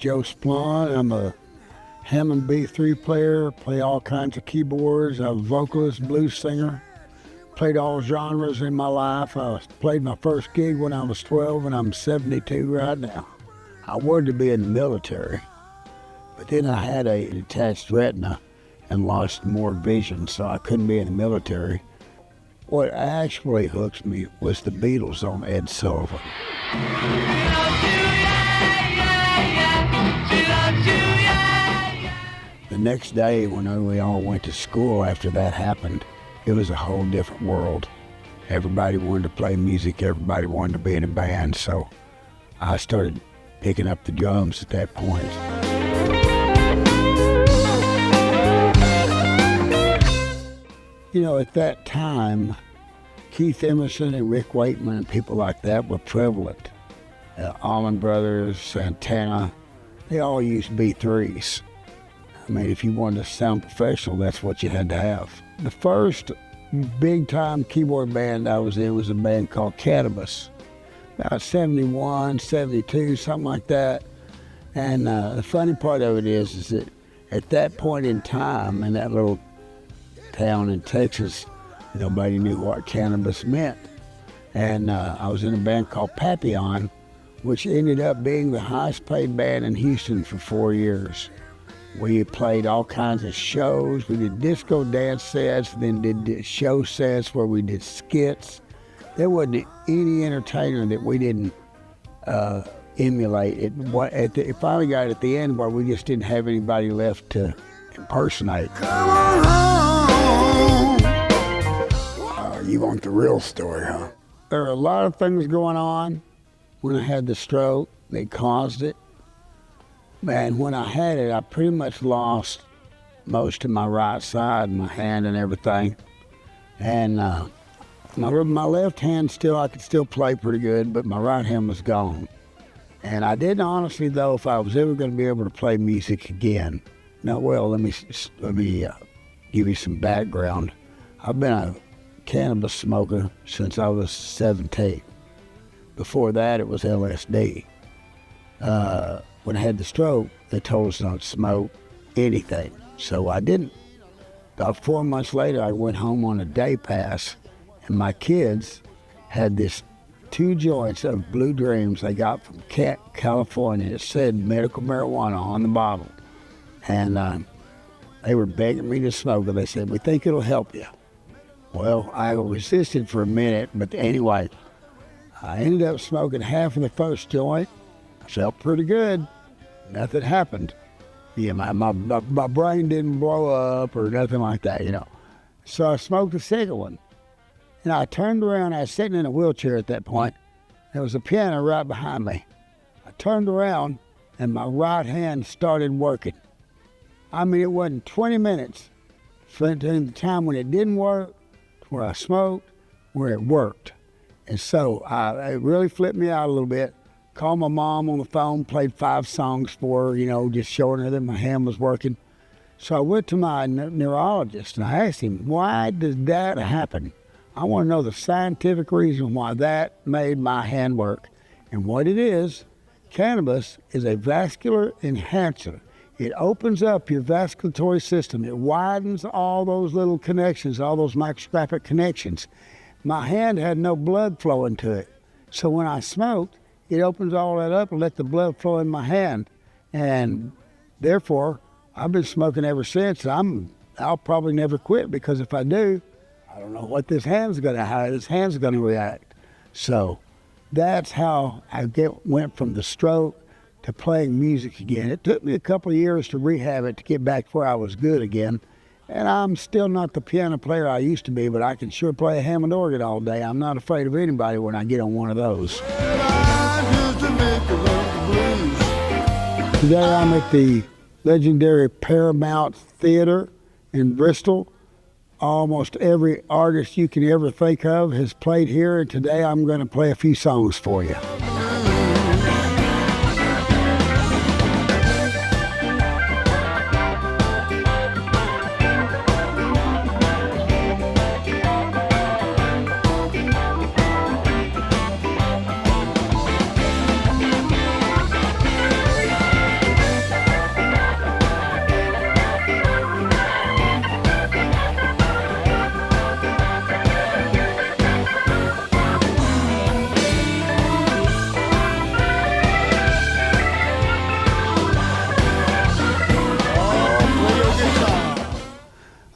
Joe Splawn. I'm a Hammond B3 player, play all kinds of keyboards. I'm a vocalist, blues singer. Played all genres in my life. I played my first gig when I was 12, and I'm 72 right now. I wanted to be in the military, but then I had a detached retina and lost more vision, so I couldn't be in the military. What actually hooked me was the Beatles on Ed Sullivan. The next day, when we all went to school after that happened, it was a whole different world. Everybody wanted to play music, everybody wanted to be in a band, so I started picking up the drums at that point. You know, at that time, Keith Emerson and Rick Wakeman and people like that were prevalent. Allman Brothers, Santana, they all used B3s. I mean, if you wanted to sound professional, that's what you had to have. The first big-time keyboard band I was in was a band called Cannabis, about 71, 72, something like that. And the funny part of it is that at that point in time, in that little town in Texas, nobody knew what cannabis meant. And I was in a band called Papillon, which ended up being the highest paid band in Houston for 4 years. We played all kinds of shows. We did disco dance sets, then did show sets where we did skits. There wasn't any entertainer that we didn't emulate. It finally got at the end where we just didn't have anybody left to impersonate. Come on home. You want the real story, huh? There were a lot of things going on when I had the stroke that caused it. And when I had it, I pretty much lost most of my right side, my hand and everything. And my left hand I could still play pretty good, but my right hand was gone. And I didn't honestly know if I was ever going to be able to play music again. Now, well, let me give you some background. I've been a cannabis smoker since I was 17. Before that, it was LSD. When I had the stroke, they told us not to smoke anything, so I didn't. About 4 months later, I went home on a day pass, and my kids had this 2 joints of Blue Dreams they got from California. It said medical marijuana on the bottle, and they were begging me to smoke it. They said, "We think it'll help you." Well, I resisted for a minute, but anyway, I ended up smoking half of the first joint. Felt pretty good. Nothing happened. Yeah, my brain didn't blow up or nothing like that, you know. So I smoked the second one. And I turned around. I was sitting in a wheelchair at that point. There was a piano right behind me. I turned around and my right hand started working. I mean, it wasn't 20 minutes from the time when it didn't work to where I smoked, where it worked. And so it really flipped me out a little bit. Called my mom on the phone, played 5 songs for her, you know, just showing her that my hand was working. So I went to my neurologist and I asked him, why does that happen? I want to know the scientific reason why that made my hand work. And what it is, cannabis is a vascular enhancer. It opens up your vasculatory system. It widens all those little connections, all those microscopic connections. My hand had no blood flowing to it. So when I smoked, it opens all that up and let the blood flow in my hand. And therefore, I've been smoking ever since. I'll probably never quit, because if I do, I don't know what how this hand's gonna react. So that's how I went from the stroke to playing music again. It took me a couple of years to rehab it to get back where I was good again. And I'm still not the piano player I used to be, but I can sure play a Hammond organ all day. I'm not afraid of anybody when I get on one of those. Today I'm at the legendary Paramount Theater in Bristol. Almost every artist you can ever think of has played here, and today I'm going to play a few songs for you.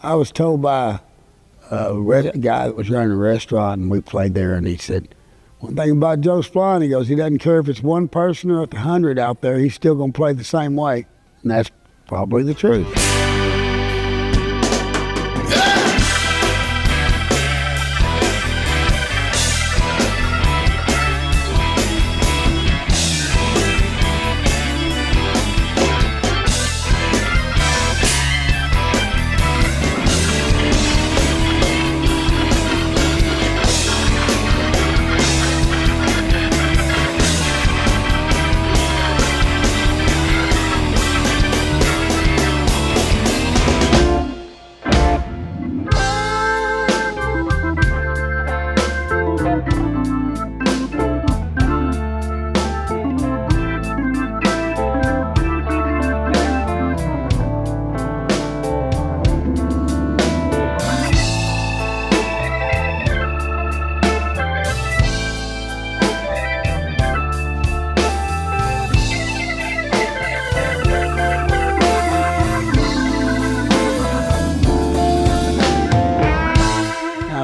I was told by a guy that was running a restaurant, and we played there, and he said, one thing about Joe Splawn, he goes, he doesn't care if it's one person or if 100 out there, he's still going to play the same way. And that's probably the truth.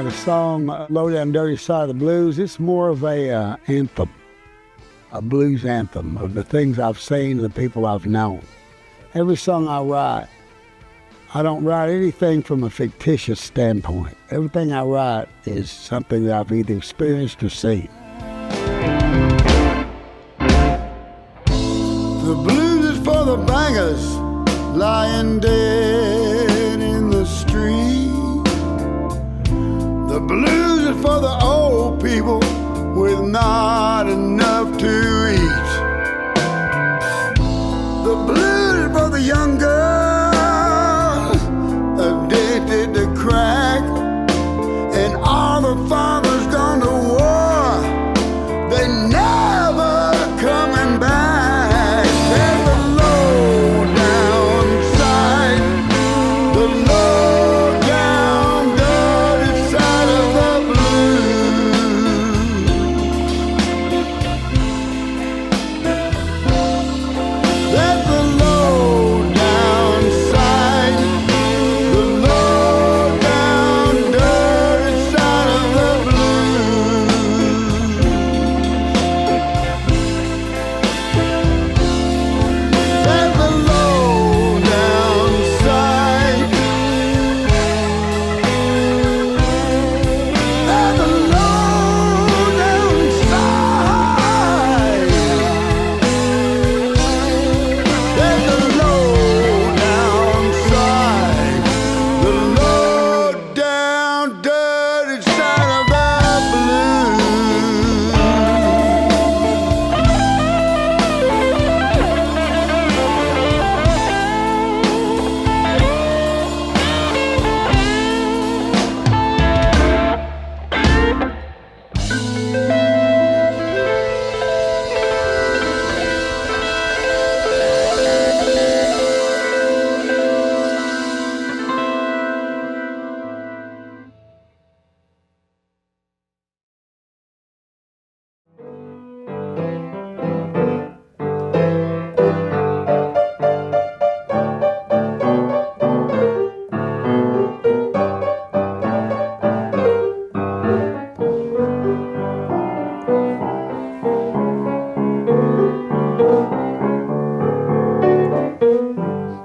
The song Low Down Dirty Side of the Blues, it's more of a anthem, a blues anthem of the things I've seen and the people I've known. Every song I write, I don't write anything from a fictitious standpoint. Everything I write is something that I've either experienced or seen. The blues is for the bangers lying dead in the street. The blues is for the old people with not enough to eat. The blues is for the young girls addicted to crack, and all the fathers gone to war, they never coming back. There's the low down side, the low down dirty side of the blues. That's the low down side, the low down dirty side of the blues. That's the low down side. That's the low down side. That's the low down side. The low down dirty side of the blues.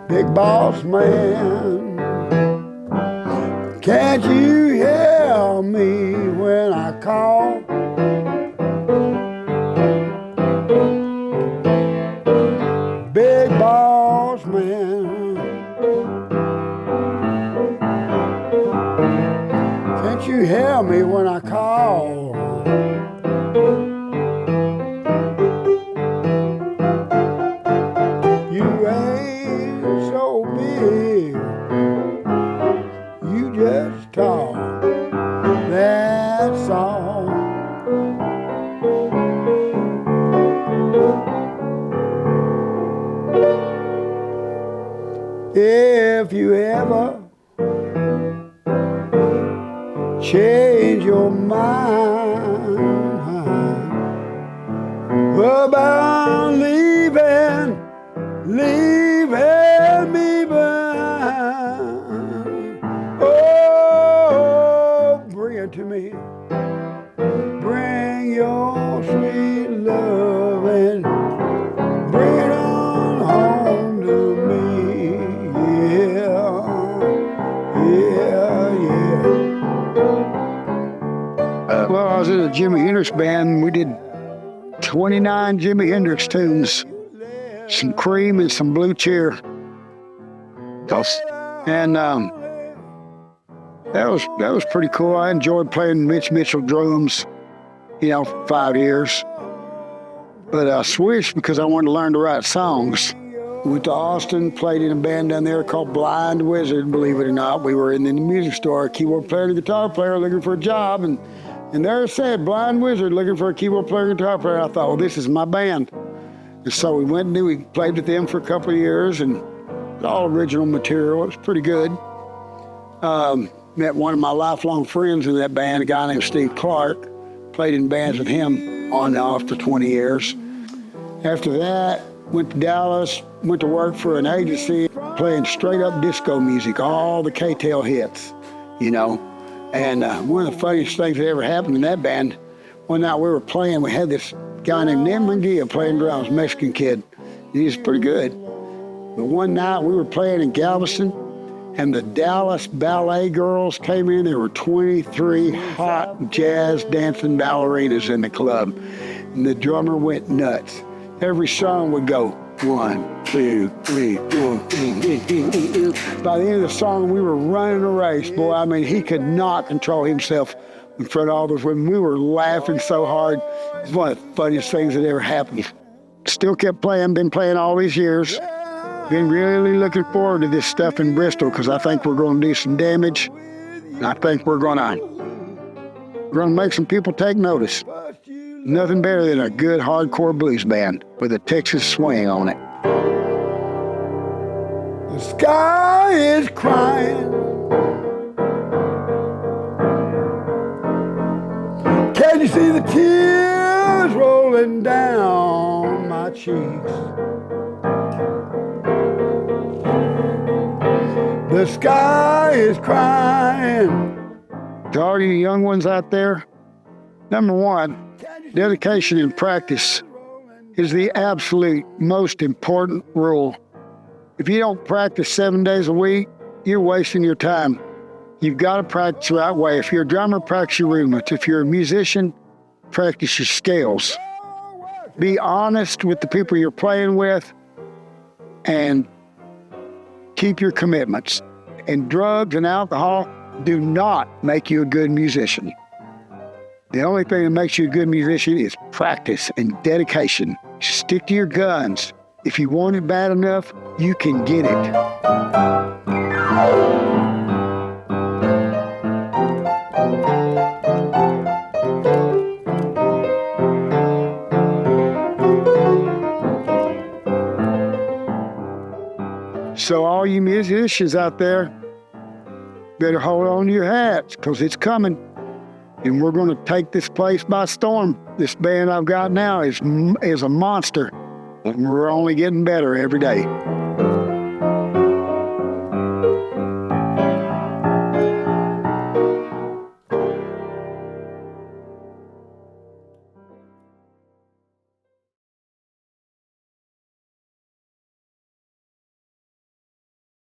Big boss man, can't you hear me when I call? Big boss man, can't you hear me when I call? You ain't so big, you just talk, that's all. If you ever change your mind about leaving me behind, I was in a Jimi Hendrix band. We did 29 Jimi Hendrix tunes, some Cream and some Blue Cheer. And that was pretty cool. I enjoyed playing Mitch Mitchell drums, 5 years. But I switched because I wanted to learn to write songs. Went to Austin, played in a band down there called Blind Wizard, believe it or not. We were in the music store, a keyboard player and a guitar player looking for a job. And there it said, Blind Wizard looking for a keyboard player and guitar player. I thought, well, this is my band. And so we went and we played with them for a couple of years, and all original material. It was pretty good. Met one of my lifelong friends in that band, a guy named Steve Clark. Played in bands with him on and off for 20 years. After that, went to Dallas, went to work for an agency playing straight up disco music, all the K-Tel hits, And one of the funniest things that ever happened in that band, one night we were playing, we had this guy named Nim Munguia playing drums, Mexican kid. He was pretty good. But one night we were playing in Galveston, and the Dallas Ballet Girls came in. There were 23 hot jazz dancing ballerinas in the club. And the drummer went nuts. Every song would go 1, 2, 3, 4. By the end of the song, we were running a race. Boy, I mean, he could not control himself in front of all those women. We were laughing so hard. It's one of the funniest things that ever happened. Still kept playing, been playing all these years. Been really looking forward to this stuff in Bristol because I think we're going to do some damage. And I think we're going to make some people take notice. Nothing better than a good hardcore blues band with a Texas swing on it. The sky is crying. Can you see the tears rolling down my cheeks? The sky is crying. To all you young ones out there, number one, dedication and practice is the absolute most important rule. If you don't practice 7 days a week, you're wasting your time. You've got to practice the right way. If you're a drummer, practice your rudiments. If you're a musician, practice your scales. Be honest with the people you're playing with and keep your commitments. And drugs and alcohol do not make you a good musician. The only thing that makes you a good musician is practice and dedication. Stick to your guns. If you want it bad enough, you can get it. So all you musicians out there, better hold on to your hats, because it's coming. And we're going to take this place by storm. This band I've got now is a monster. And we're only getting better every day.